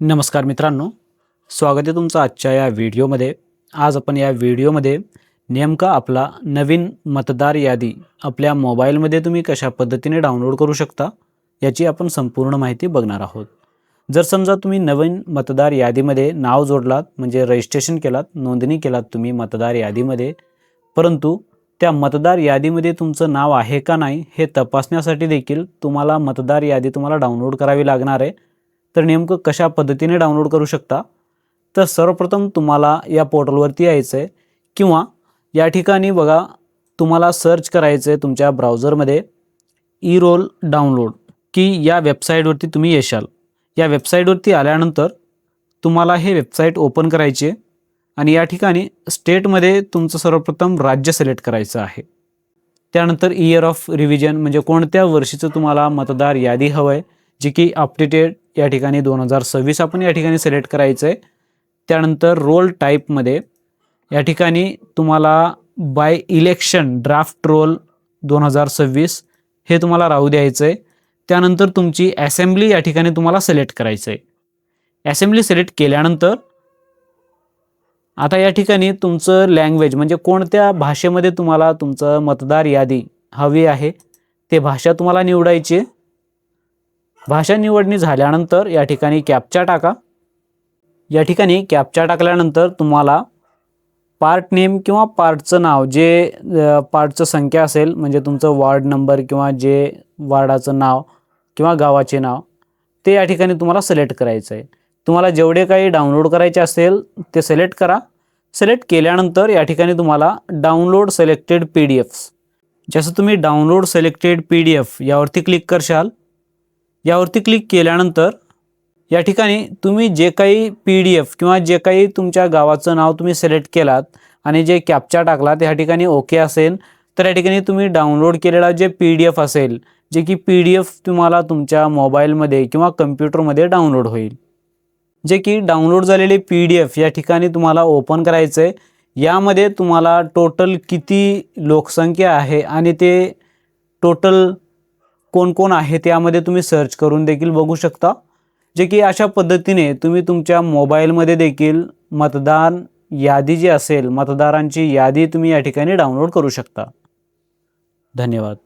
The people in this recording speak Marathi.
नमस्कार मित्रांनो, स्वागत आहे तुमचं आजच्या या व्हिडिओमध्ये। आज आपण या व्हिडिओमध्ये नेमका आपला नवीन मतदार यादी आपल्या मोबाईलमध्ये तुम्ही कशा पद्धतीने डाउनलोड करू शकता याची आपण संपूर्ण माहिती बघणार आहोत। जर समजा तुम्ही नवीन मतदार यादीमध्ये नाव जोडलात म्हणजे रजिस्ट्रेशन केलात, नोंदणी केलात तुम्ही मतदार यादीमध्ये, परंतु त्या मतदार यादीमध्ये तुमचं नाव आहे का नाही हे तपासण्यासाठी देखील तुम्हाला मतदार यादी डाउनलोड करावी लागणार आहे। तर नेमकं कशा पद्धतीने डाउनलोड करू शकता, तर सर्वप्रथम तुम्हाला या पोर्टलवरती यायचं आहे किंवा या ठिकाणी बघा तुम्हाला सर्च करायचं आहे तुमच्या ब्राउझरमध्ये ई रोल डाउनलोड की या वेबसाईटवरती तुम्ही येशाल। या वेबसाईटवरती आल्यानंतर तुम्हाला हे वेबसाईट ओपन करायची आहे आणि या ठिकाणी स्टेटमध्ये तुमचं सर्वप्रथम राज्य सिलेक्ट करायचं आहे। त्यानंतर इयर ऑफ रिव्हिजन म्हणजे कोणत्या वर्षीचं तुम्हाला मतदार यादी हवं आहे, जे की अपडेटेड या ठिकाणी 2026 आपण या ठिकाणी सिलेक्ट करायचं आहे। त्यानंतर रोल टाईपमध्ये या ठिकाणी तुम्हाला बाय इलेक्शन ड्राफ्ट रोल 2026 हे तुम्हाला राहू द्यायचं आहे। त्यानंतर तुमची असेंब्ली या ठिकाणी तुम्हाला सिलेक्ट करायचं आहे। असेंब्ली सिलेक्ट केल्यानंतर आता या ठिकाणी तुमचं लँग्वेज म्हणजे कोणत्या भाषेमध्ये तुम्हाला तुमचं मतदार यादी हवी आहे ते भाषा तुम्हाला निवडायची आहे। भाषा निवडणी झाल्यानंतर या ठिकाणी कॅप्चा टाका। या ठिकाणी कॅप्चा टाकल्यानंतर तुम्हाला पार्ट नेम किंवा पार्टचं नाव जे पार्टचं संख्या असेल म्हणजे तुमचं वार्ड नंबर किंवा जे वार्डाचं नाव किंवा गावाचे नाव ते या ठिकाणी तुम्हाला सिलेक्ट करायचं आहे। तुम्हाला जेवढे काही डाउनलोड करायचे असेल ते सिलेक्ट करा। सिलेक्ट केल्यानंतर या ठिकाणी तुम्हाला डाउनलोड सिलेक्टेड PDF जसं तुम्ही डाउनलोड सिलेक्टेड PDF यावरती क्लिक करशाल। यावरती क्लिक केल्यानंतर या ठिकाणी तुम्ही जे काही PDF किंवा जे काही तुमच्या गावाचं नाव तुम्ही सिलेक्ट केलात आणि जे कॅप्चा टाकलात या ठिकाणी ओके असेल तर या ठिकाणी तुम्ही डाउनलोड केलेला जे PDF असेल जे की PDF तुम्हाला तुमच्या मोबाईलमध्ये किंवा कम्प्युटरमध्ये डाउनलोड होईल। जे की डाउनलोड झालेले PDF या ठिकाणी तुम्हाला ओपन करायचं आहे। यामध्ये तुम्हाला टोटल किती लोकसंख्या आहे आणि ते टोटल कोण कोण आहे त्यामध्ये तुम्ही सर्च करून देखील बघू शकता। जे की अशा पद्धतीने तुम्ही तुमच्या मोबाईलमध्ये देखील मतदान यादी जी असेल मतदारांची यादी तुम्ही या ठिकाणी डाउनलोड करू शकता। धन्यवाद।